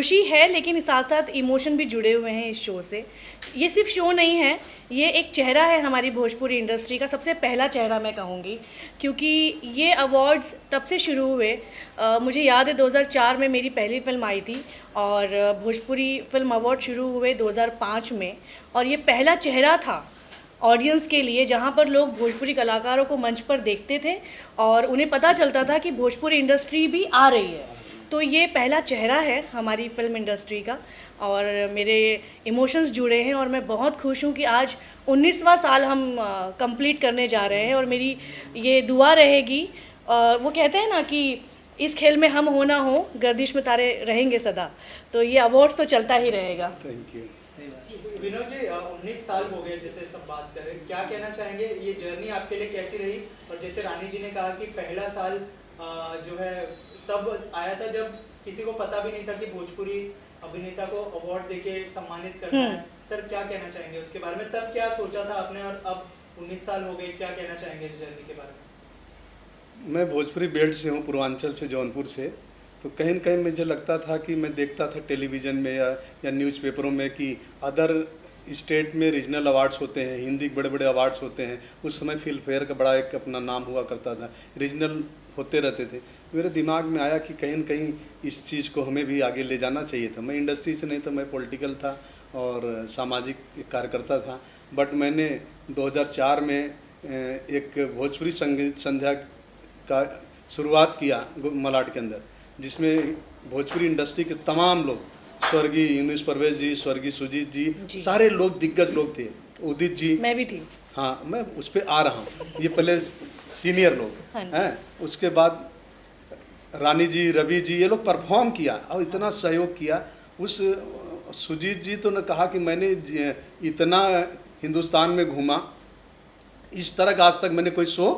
खुशी है, लेकिन साथ साथ इमोशन भी जुड़े हुए हैं इस शो से। ये सिर्फ शो नहीं है, ये एक चेहरा है हमारी भोजपुरी इंडस्ट्री का, सबसे पहला चेहरा मैं कहूँगी, क्योंकि ये अवार्ड्स तब से शुरू हुए। मुझे याद है 2004 में मेरी पहली फ़िल्म आई थी और भोजपुरी फिल्म अवार्ड शुरू हुए 2005 में, और ये पहला चेहरा था ऑडियंस के लिए जहाँ पर लोग भोजपुरी कलाकारों को मंच पर देखते थे और उन्हें पता चलता था कि भोजपुरी इंडस्ट्री भी आ रही है। तो ये पहला चेहरा है हमारी फिल्म इंडस्ट्री का और मेरे इमोशंस जुड़े हैं और मैं बहुत खुश हूँ कि आज 19वां साल हम कंप्लीट करने जा रहे हैं। और मेरी ये दुआ रहेगी, वो कहते हैं ना कि इस खेल में हम हो ना हो, गर्दिश में तारे रहेंगे सदा, तो ये अवार्ड तो चलता ही रहेगा। Thank you. विनोद जी, 19 साल हो गए जैसे सब बात करें, क्या कहना चाहेंगे, ये जर्नी आपके लिए कैसी रही? और जैसे रानी जी ने कहा कि पहला साल जो है तब आया था जब किसी को पता भी नहीं था कि भोजपुरी अभिनेता को अवार्ड देके सम्मानित करना है। सर क्या कहना चाहेंगे उसके बारे में? तब क्या सोचा था आपने और अब 19 साल हो गए, क्या कहना चाहेंगे इस जर्नी के बारे में? मैं भोजपुरी बेल्ट से हूँ, पूर्वांचल से, जौनपुर से। तो कहीं न कहीं मुझे लगता था कि मैं देखता था टेलीविज़न में या न्यूज़पेपरों में कि अदर स्टेट में रीजनल अवार्ड्स होते हैं, हिंदी के बड़े बड़े अवार्ड्स होते हैं। उस समय फिल्म फेयर का बड़ा एक अपना नाम हुआ करता था, रीजनल होते रहते थे। मेरे दिमाग में आया कि कहीं न कहीं इस चीज़ को हमें भी आगे ले जाना चाहिए था। मैं इंडस्ट्री से नहीं था, मैं पॉलिटिकल था और सामाजिक कार्यकर्ता था। बट मैंने 2004 में एक भोजपुरी संगीत संध्या का शुरुआत किया मलाड के अंदर, जिसमें भोजपुरी इंडस्ट्री के तमाम लोग, स्वर्गीय यूनुस परवेज जी, स्वर्गीय सुजीत जी, सारे लोग दिग्गज लोग थे, उदित जी, मैं भी थी। हाँ, मैं उस पर आ रहा हूँ। ये पहले सीनियर लोग हैं, उसके बाद रानी जी, रवि जी, ये लोग परफॉर्म किया और इतना सहयोग किया। उस सुजीत जी तो ने कहा कि मैंने इतना हिंदुस्तान में घूमा, इस तरह का आज तक मैंने कोई शो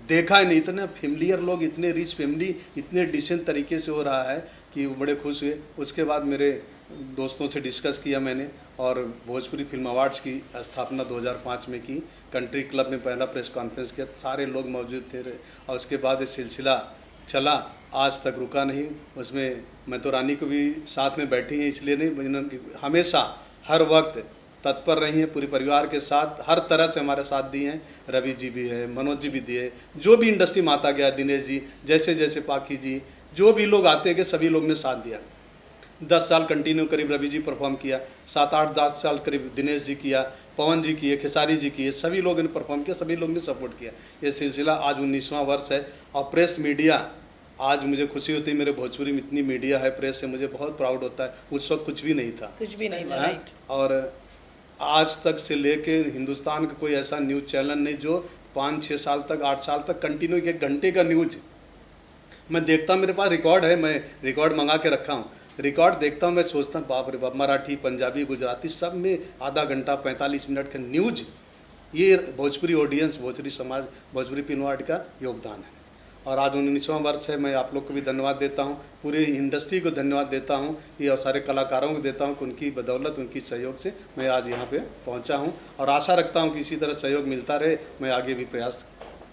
देखा ही नहीं। इतने फेमिलियर लोग, इतने रिच फैमिली, इतने डिसेंट तरीके से हो रहा है कि वो बड़े खुश हुए। उसके बाद मेरे दोस्तों से डिस्कस किया मैंने और भोजपुरी फिल्म अवार्ड्स की स्थापना 2005 में की। कंट्री क्लब में पहला प्रेस कॉन्फ्रेंस किया, सारे लोग मौजूद थे और उसके बाद ये सिलसिला चला, आज तक रुका नहीं। उसमें मैं तो रानी को भी साथ में बैठी हैं इसलिए नहीं, हमेशा हर वक्त तत्पर रही हैं, पूरे परिवार के साथ हर तरह से हमारे साथ दिए हैं। रवि जी भी है, मनोज जी भी दिए, जो भी इंडस्ट्री में आता गया, दिनेश जी, जैसे जैसे पाखी जी, जो भी लोग आते गए सभी लोग ने साथ दिया। 10 साल कंटिन्यू करीब रवि जी परफॉर्म किया, 7-8-10 साल करीब दिनेश जी किया, पवन जी किए, खेसारी जी किए, सभी लोगों ने परफॉर्म किया, सभी लोग ने सपोर्ट किया। ये सिलसिला आज 19वां वर्ष है। और प्रेस मीडिया, आज मुझे खुशी होती है, मेरे भोजपुरी में इतनी मीडिया है, प्रेस से मुझे बहुत प्राउड होता है। उस वक्त कुछ भी नहीं था, कुछ भी नहीं था, राइट। और आज तक से लेके हिंदुस्तान का कोई ऐसा न्यूज़ चैनल नहीं जो 5-6 साल तक, 8 साल तक कंटिन्यू 1 घंटे का न्यूज मैं देखता हूँ। मेरे पास रिकॉर्ड है, मैं रिकॉर्ड मंगा के रखा हूँ। रिकॉर्ड देखता हूँ, मैं सोचता हूँ बाप रे बाप, मराठी, पंजाबी, गुजराती सब में आधा घंटा 45 मिनट का न्यूज। ये भोजपुरी ऑडियंस, भोजपुरी समाज, भोजपुरी पिनवाड़ का योगदान है। और आज 19वां वर्ष है। मैं आप लोग को भी धन्यवाद देता हूँ, पूरी इंडस्ट्री को धन्यवाद देता हूँ, ये और सारे कलाकारों को देता हूँ कि उनकी बदौलत, उनकी सहयोग से मैं आज यहाँ पे पहुँचा हूँ और आशा रखता हूँ कि इसी तरह सहयोग मिलता रहे, मैं आगे भी प्रयास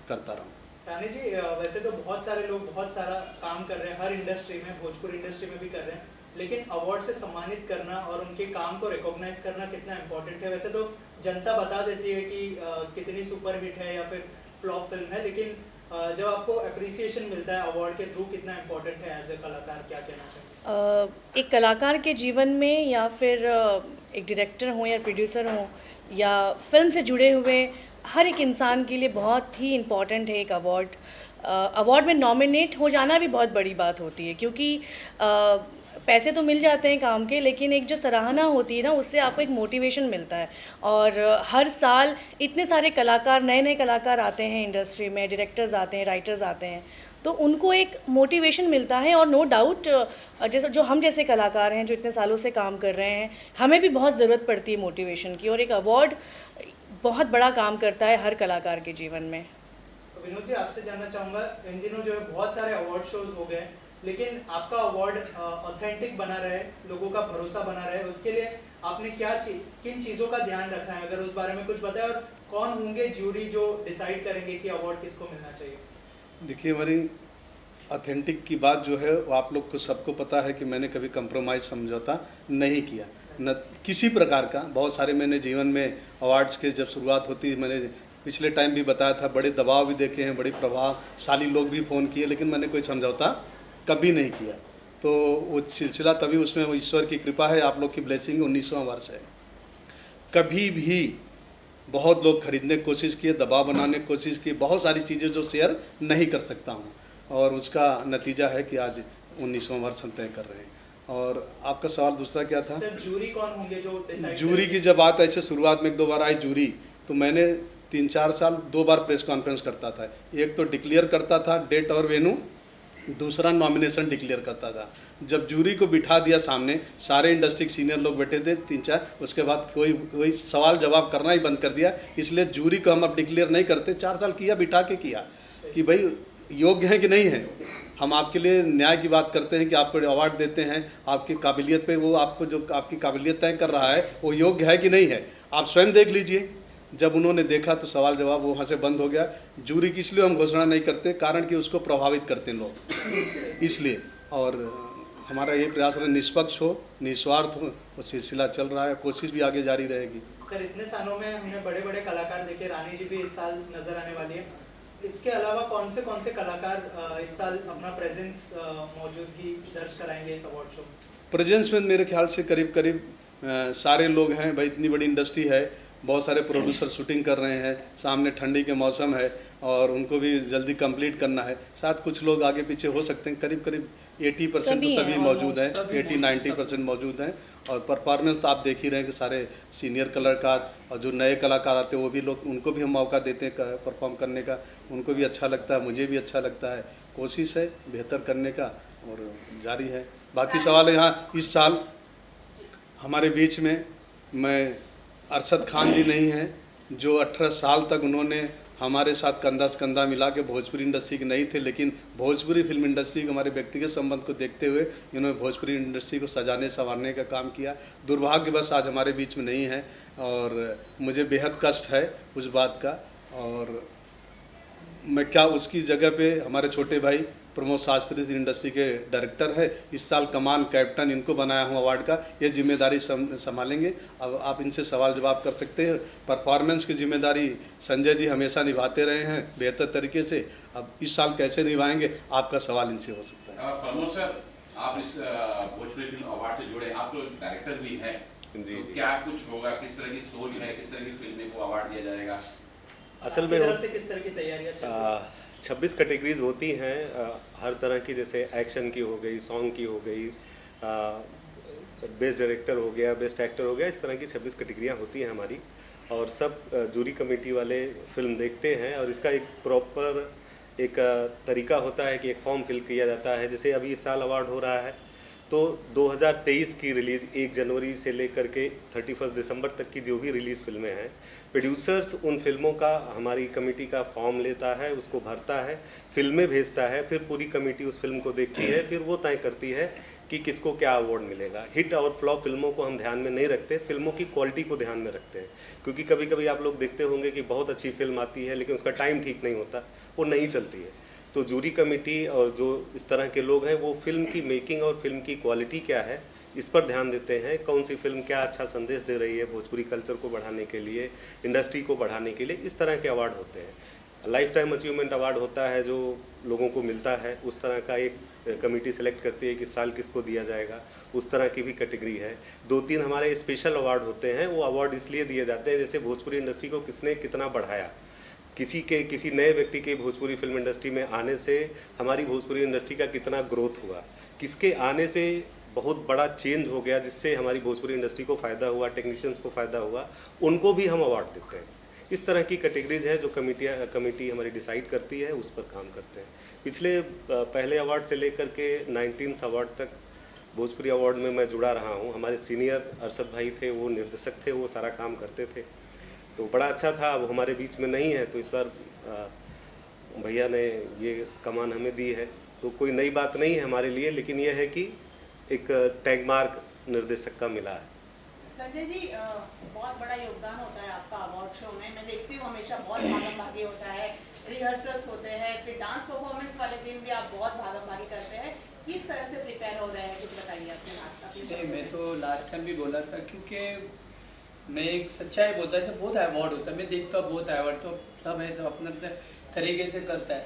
करता रहूँ। रानी जी, वैसे तो बहुत सारे लोग बहुत सारा काम कर रहे हैं हर इंडस्ट्री में, भोजपुरी इंडस्ट्री में भी कर रहे हैं, लेकिन अवार्ड से सम्मानित करना और उनके काम को रिकॉग्नाइज करना कितना इम्पोर्टेंट है? वैसे तो जनता बता देती है कि कितनी सुपरहिट है या फिर फ्लॉप फिल्म है, लेकिन जब आपको अप्रिसिएशन मिलता है अवार्ड के थ्रू, कितना इम्पोर्टेंट है एज ए कलाकार? क्या कहना चाहिए? एक कलाकार के जीवन में, या फिर एक डायरेक्टर हो या प्रोड्यूसर हो या फिल्म से जुड़े हुए हर एक इंसान के लिए बहुत ही इम्पॉर्टेंट है एक अवार्ड। अवार्ड में नॉमिनेट हो जाना भी बहुत बड़ी बात होती है, क्योंकि पैसे तो मिल जाते हैं काम के, लेकिन एक जो सराहना होती है ना, उससे आपको एक मोटिवेशन मिलता है। और हर साल इतने सारे कलाकार, नए नए कलाकार आते हैं इंडस्ट्री में, डायरेक्टर्स आते हैं, राइटर्स आते हैं, तो उनको एक मोटिवेशन मिलता है। और नो डाउट जैसे जो हम जैसे कलाकार हैं जो इतने सालों से काम कर रहे हैं, हमें भी बहुत ज़रूरत पड़ती है मोटिवेशन की, और एक अवार्ड बहुत बड़ा काम करता है हर कलाकार के जीवन में। तो विनोद जी, आपसे जानना चाहूँगा, इन दिनों जो है बहुत सारे अवार्ड शोज हो गए, लेकिन आपका अवार्ड ऑथेंटिक बना रहे, लोगों का भरोसा बना रहे, उसके लिए आपने किन चीज़ों का ध्यान रखा है? अगर उस बारे में कुछ बताएं, और कौन होंगे ज्यूरी जो डिसाइड करेंगे कि अवार्ड किसको मिलना चाहिए? देखिए, हमारी ऑथेंटिक की बात जो है वो आप लोग को सबको पता है कि मैंने कभी कंप्रोमाइज़ समझौता नहीं किया, न किसी प्रकार का। बहुत सारे मैंने जीवन में अवार्ड्स के जब शुरुआत होती है, मैंने पिछले टाइम भी बताया था, बड़े दबाव भी देखे हैं, बड़े प्रभावशाली लोग भी फ़ोन किए, लेकिन मैंने कोई समझौता कभी नहीं किया। तो वो सिलसिला तभी, उसमें वो ईश्वर की कृपा है, आप लोग की ब्लेसिंग। 19वां वर्ष है। कभी भी बहुत लोग खरीदने की कोशिश किए, दबाव बनाने की कोशिश की, बहुत सारी चीज़ें जो शेयर नहीं कर सकता हूँ, और उसका नतीजा है कि आज 19वां वर्ष हम तय कर रहे हैं। और आपका सवाल दूसरा क्या था? सर जूरी कौन होंगे जो डिसाइड जूरी की जब बात ऐसे शुरुआत में 1-2 बार आई जूरी, तो मैंने 3-4 साल 2 बार प्रेस कॉन्फ्रेंस करता था। एक तो डिक्लेयर करता था डेट और वेन्यू, दूसरा नॉमिनेशन डिक्लेयर करता था। जब जूरी को बिठा दिया सामने, सारे इंडस्ट्री के सीनियर लोग बैठे थे 3-4, उसके बाद कोई सवाल जवाब करना ही बंद कर दिया। इसलिए जूरी को हम अब डिक्लेयर नहीं करते। 4 साल किया, बिठा के किया कि भाई योग्य है कि नहीं है। हम आपके लिए न्याय की बात करते हैं कि आपको अवार्ड देते हैं, आपकी काबिलियत पे, वो आपको जो आपकी काबिलियत तय कर रहा है वो योग्य है कि नहीं है, आप स्वयं देख लीजिए। जब उन्होंने देखा तो सवाल जवाब वहाँ से बंद हो गया। जूरी की इसलिए हम घोषणा नहीं करते, कारण कि उसको प्रभावित करते हैं लोग, इसलिए। और हमारा ये प्रयास है निष्पक्ष हो, निस्वार्थ हो, वो सिलसिला चल रहा है, कोशिश भी आगे जारी रहेगी। सर इतने सालों में हमने बड़े बड़े कलाकार देखे, रानी जी भी इस साल नजर आने वाली है। इसके अलावा कौन से कलाकार इस साल अपना प्रेजेंस मौजूदगी दर्ज कराएंगे इस अवार्ड शो? प्रेजेंस में मेरे ख्याल से करीब करीब सारे लोग हैं भाई, इतनी बड़ी इंडस्ट्री है, बहुत सारे प्रोड्यूसर शूटिंग कर रहे हैं, सामने ठंडी के मौसम है और उनको भी जल्दी कंप्लीट करना है। साथ कुछ लोग आगे पीछे हो सकते हैं, करीब करीब 80% तो सभी मौजूद हैं, 80-90% मौजूद हैं। और परफॉर्मेंस तो आप देख ही रहे हैं कि सारे सीनियर कलाकार और जो नए कलाकार आते हैं वो भी लोग, उनको भी हम मौका देते हैं परफॉर्म करने का, उनको भी अच्छा लगता है, मुझे भी अच्छा लगता है। कोशिश है बेहतर करने का और जारी है। बाकी सवाल है, यहाँ इस साल हमारे बीच में मैं अरशद खान जी नहीं हैं, जो 18 साल तक उन्होंने हमारे साथ कंधा से कंधा मिला के, भोजपुरी इंडस्ट्री के नहीं थे, लेकिन भोजपुरी फिल्म इंडस्ट्री के हमारे व्यक्तिगत संबंध को देखते हुए इन्होंने भोजपुरी इंडस्ट्री को सजाने संवारने का काम किया। दुर्भाग्यवश आज हमारे बीच में नहीं है और मुझे बेहद कष्ट है उस बात का। और मैं क्या, उसकी जगह पे हमारे छोटे भाई प्रमोद शास्त्री इंडस्ट्री के डायरेक्टर है, इस साल कमान कैप्टन इनको बनाया हूँ अवार्ड का, ये जिम्मेदारी संभालेंगे। अब आप इनसे सवाल जवाब कर सकते हैं। परफॉर्मेंस की जिम्मेदारी संजय जी हमेशा निभाते रहे हैं बेहतर तरीके से, अब इस साल कैसे निभाएंगे आपका सवाल इनसे हो सकता है। प्रमोद सर, आप इस भोजपुरी फिल्म अवार्ड से जुड़े, आप तो डायरेक्टर भी हैं, जी, तो क्या कुछ होगा, किस तरह की सोच है, किस तरह की फिल्में को अवार्ड दिया जाएगा? असल में तरफ से किस तरह की तैयारियां चल रही हैं? 26 कैटेगरीज होती हैं हर तरह की, जैसे एक्शन की हो गई, सॉन्ग की हो गई, बेस्ट डायरेक्टर हो गया, बेस्ट एक्टर हो गया, इस तरह की 26 कैटेगरियाँ होती हैं हमारी। और सब जूरी कमेटी वाले फिल्म देखते हैं और इसका एक प्रॉपर एक तरीका होता है कि एक फॉर्म फिल किया जाता है। जैसे अभी इस साल अवार्ड हो रहा है तो 2023 की रिलीज़ 1 जनवरी से लेकर के 31 दिसंबर तक की जो भी रिलीज़ फिल्में हैं, प्रोड्यूसर्स उन फिल्मों का हमारी कमेटी का फॉर्म लेता है, उसको भरता है, फिल्में भेजता है, फिर पूरी कमेटी उस फिल्म को देखती है, फिर वो तय करती है कि किसको क्या अवार्ड मिलेगा। हिट और फ्लॉप फिल्मों को हम ध्यान में नहीं रखते, फिल्मों की क्वालिटी को ध्यान में रखते हैं। क्योंकि कभी कभी आप लोग देखते होंगे कि बहुत अच्छी फिल्म आती है लेकिन उसका टाइम ठीक नहीं होता, वो नहीं चलती है। तो जूरी कमेटी और जो इस तरह के लोग हैं वो फिल्म की मेकिंग और फिल्म की क्वालिटी क्या है इस पर ध्यान देते हैं। कौन सी फिल्म क्या अच्छा संदेश दे रही है भोजपुरी कल्चर को बढ़ाने के लिए, इंडस्ट्री को बढ़ाने के लिए, इस तरह के अवार्ड होते हैं। लाइफ टाइम अचीवमेंट अवार्ड होता है जो लोगों को मिलता है, उस तरह का एक कमेटी सेलेक्ट करती है कि साल किसको दिया जाएगा, उस तरह की भी कैटेगरी है। 2-3 हमारे स्पेशल अवार्ड होते हैं, वो अवार्ड इसलिए दिए जाते हैं जैसे भोजपुरी इंडस्ट्री को किसने कितना बढ़ाया, किसी नए व्यक्ति के भोजपुरी फिल्म इंडस्ट्री में आने से हमारी भोजपुरी इंडस्ट्री का कितना ग्रोथ हुआ, किसके आने से बहुत बड़ा चेंज हो गया जिससे हमारी भोजपुरी इंडस्ट्री को फ़ायदा हुआ, टेक्नीशियंस को फ़ायदा हुआ, उनको भी हम अवार्ड देते हैं। इस तरह की कैटेगरीज है जो कमेटी हमारी डिसाइड करती है, उस पर काम करते हैं। पिछले पहले अवार्ड से लेकर के 19th अवार्ड तक भोजपुरी अवार्ड में मैं जुड़ा रहा हूँ। हमारे सीनियर अरशद भाई थे, वो निर्देशक थे, वो सारा काम करते थे, तो बड़ा अच्छा था। अब हमारे बीच में नहीं है तो इस बार भैया ने ये कमान हमें दी है, तो कोई नई बात नहीं है हमारे लिए, लेकिन यह है कि एक टैग मार्क निर्देशक का मिला है। संजय जी, बहुत बड़ा योगदान होता है आपका अवार्ड शो में। मैं देखती हूँ हमेशा बहुत भागम भागी होता है, रिहर्सल्स होते हैं, फिर डांस परफॉर्मेंस वाले दिन भी आप बहुत भागम भागी करते हैं। किस तरह से प्रिपेयर हो रहे हैं, कुछ बताइए अपने जी, मैं तो लास्ट टाइम भी बोला था, क्योंकि मैं एक सच्चाई बोलता है, ऐसे बहुत अवार्ड होता है, मैं देखता हूँ बहुत अवार्ड, तो सब है, सब अपने अपने तरीके से करता है।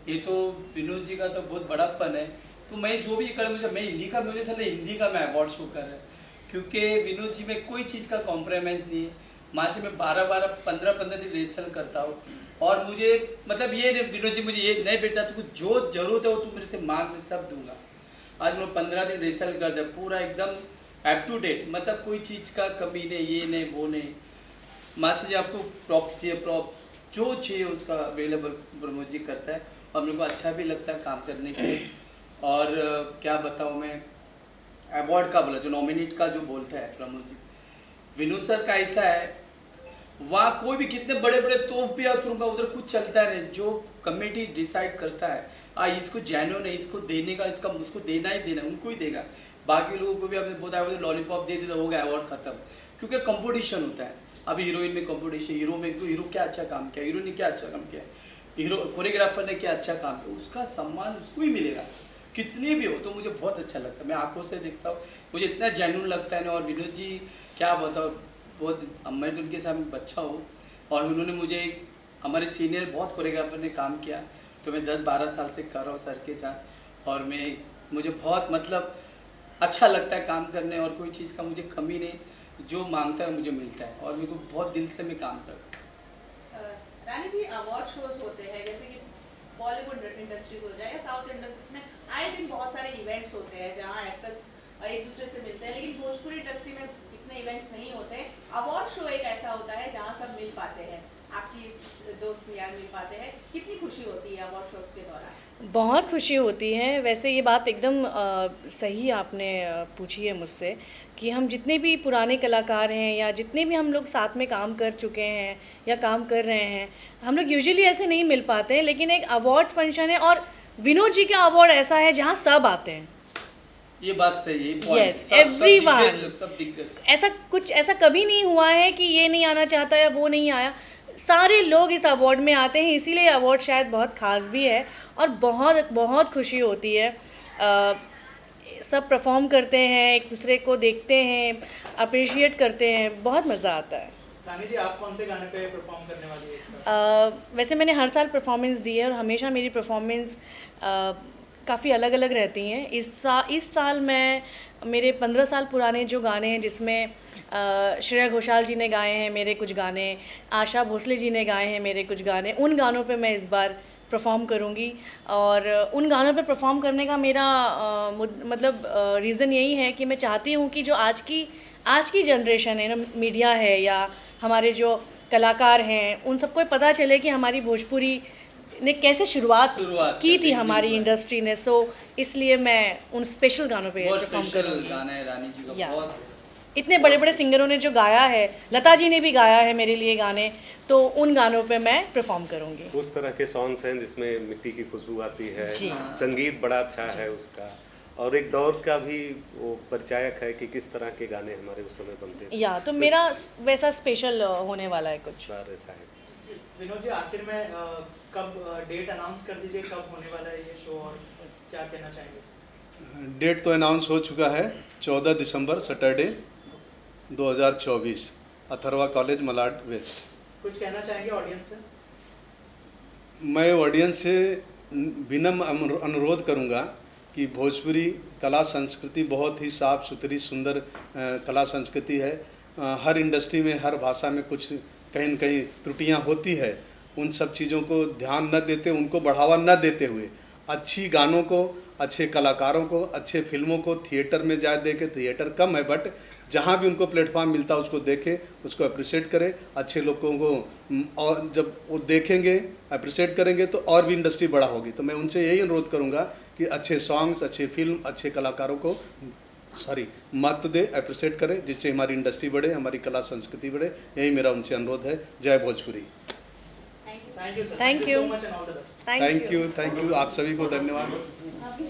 ये तो विनोद जी का तो बहुत बड़ापन है, तो मैं जो भी कर, मुझे मैं हिंदी का, मुझे चले हिंदी का मैं अवार्ड शो कर रहा है, क्योंकि विनोद जी में कोई चीज़ का कॉम्प्रोमाइज़ नहीं है। वहाँ से मैं 12-15 दिन रिहर्सल करता हूँ, और मुझे मतलब ये विनोद जी मुझे ये नहीं बेटा, तुमको जो जरूरत है वो तू मेरे से मांग, मैं सब दूंगा। आज मैं 15 दिन रिहर्सल कर दे, पूरा एकदम अप टू डेट, मतलब कोई चीज़ का कमी नहीं, ये नहीं वो नहीं। वहाँ से जो आपको प्रॉप्स चाहिए, प्रॉप जो चाहिए उसका अवेलेबल प्रमोद जी करता है, और मेरे को अच्छा भी लगता है काम करने के लिए। और क्या बताऊँ मैं, अवार्ड का बोला, जो नॉमिनेट का जो बोलता है प्रमोद जी, विनोद सर का ऐसा है, वहाँ कोई भी कितने बड़े बड़े तोफ भी तुमका उधर कुछ चलता है नहीं, जो कमेटी डिसाइड करता है इसको जेन्युइन है, इसको देने का, इसका उसको देना ही देना, उनको ही देगा। बाकी लोगों को भी आपने बताया लॉलीपॉप दे दिया, हो गया अवार्ड खत्म, क्योंकि कंपटीशन होता है। अभी हीरोइन में कंपटीशन, हीरो क्या अच्छा काम किया, हीरो ने क्या अच्छा काम किया, हीरो कोरियोग्राफर ने क्या अच्छा काम किया, उसका सम्मान उसको ही मिलेगा, कितनी भी हो। तो मुझे बहुत अच्छा लगता है, मैं आंखों से देखता हूँ, मुझे इतना जेन्युइन लगता है ना। और विनोद जी क्या बताओ, बहुत, मैं तो उनके सामने बच्चा हूँ, और उन्होंने मुझे, हमारे सीनियर बहुत कोरियोग्राफर ने काम किया, तो मैं 10-12 साल से कर रहा हूँ सर के साथ, और मुझे बहुत मतलब अच्छा लगता है काम करने, और कोई चीज़ का मुझे कमी नहीं, जो मांगता है मुझे मिलता है, और मेरे को बहुत दिल से मैं काम करता हूँ। रानी जी, अवार्ड शोज होते हैं, जैसे कि बॉलीवुड इंडस्ट्रीज हो जाए या साउथ इंडस्ट्रीज में आए दिन बहुत सारे इवेंट्स होते हैं जहाँ एक्टर्स एक दूसरे से मिलते हैं, लेकिन भोजपुरी इंडस्ट्री में इतने इवेंट्स नहीं होते। अवार्ड शो एक ऐसा होता है जहाँ सब मिल पाते हैं, आपकी दोस्त यार मिल पाते हैं। कितनी खुशी होती है अवार्ड शोज के दौरान? बहुत खुशी होती है। वैसे ये बात एकदम सही आपने पूछी है मुझसे, कि हम जितने भी पुराने कलाकार हैं या जितने भी हम लोग साथ में काम कर चुके हैं या काम कर रहे हैं, हम लोग यूजुअली ऐसे नहीं मिल पाते हैं, लेकिन एक अवार्ड फंक्शन है, और विनोद जी का अवार्ड ऐसा है जहाँ सब आते हैं। ये बात सही है। Yes, everyone। सब दिग्गज। ऐसा कभी नहीं हुआ है कि ये नहीं आना चाहता या वो नहीं आया, सारे लोग इस अवार्ड में आते हैं, इसीलिए अवार्ड शायद बहुत ख़ास भी है, और बहुत बहुत खुशी होती है। सब परफॉर्म करते हैं, एक दूसरे को देखते हैं, अप्रिशिएट करते हैं, बहुत मज़ा आता है। रानी जी, आप कौन से गाने पे परफॉर्म करने वाली है इस साल? वैसे मैंने हर साल परफॉर्मेंस दी है, और हमेशा मेरी परफॉर्मेंस काफ़ी अलग अलग रहती हैं। इस साल मैं, मेरे 15 साल पुराने जो गाने हैं, जिसमें श्रेया घोषाल जी ने गाए हैं मेरे कुछ गाने, आशा भोसले जी ने गाए हैं मेरे कुछ गाने, उन गानों पे मैं इस बार परफॉर्म करूँगी। और उन गानों पे परफॉर्म करने का मेरा मतलब रीज़न यही है कि मैं चाहती हूँ कि जो आज की जनरेशन है ना, मीडिया है या हमारे जो कलाकार हैं, उन सबको पता चले कि हमारी भोजपुरी ने कैसे शुरुआत की थी हमारी इंडस्ट्री ने। सो इसलिए मैं उन स्पेशल गानों पे परफॉर्म करूँगी। गाना है रानी जी का, या। बहुत इतने बड़े बड़े सिंगरों ने जो गाया है, लता जी ने भी गाया है मेरे लिए गाने, तो उन गानों पे मैं परफॉर्म करूँगी। उस तरह के सॉन्ग्स हैं जिसमें मिट्टी की खुशबू आती है, जी। संगीत बड़ा अच्छा है उसका, और एक दौर का भी वो परिचायक है कि किस तरह के गाने हमारे उस समय बनते थे। या तो मेरा वैसा स्पेशल होने वाला है कुछ। ऐसा है। विनोद जी, आखिर में कब डेट अनाउंस कर दीजिए, कब होने वाला है ये शो, और क्या कहना चाहेंगे? डेट तो अनाउंस हो चुका है, 14 दिसंबर Saturday 2024, Atharva college Malad west. कुछ कहना चाहेंगे ऑडियंस से? मैं ऑडियंस से विनम्र अनुरोध करूंगा कि भोजपुरी कला संस्कृति बहुत ही साफ़ सुथरी सुंदर कला संस्कृति है। हर इंडस्ट्री में, हर भाषा में कुछ कहीं न कहीं त्रुटियां होती है, उन सब चीज़ों को ध्यान न देते, उनको बढ़ावा न देते हुए अच्छी गानों को, अच्छे कलाकारों को, अच्छे फिल्मों को थिएटर में जाए देखे। थिएटर कम है, बट जहाँ भी उनको प्लेटफॉर्म मिलता है उसको देखें, उसको अप्रिशिएट करें। अच्छे लोगों को, और जब वो देखेंगे, अप्रिशिएट करेंगे, तो और भी इंडस्ट्री बड़ा होगी। तो मैं उनसे यही अनुरोध करूँगा कि अच्छे सॉन्ग्स, अच्छे फिल्म, अच्छे कलाकारों को महत्व दे, अप्रिशिएट करें, जिससे हमारी इंडस्ट्री बढ़े, हमारी कला संस्कृति बढ़े। यही मेरा उनसे अनुरोध है। जय Bhojpuri. Thank you sir. Thank you. So much and all the best. Thank you. आप सभी को धन्यवाद। अभी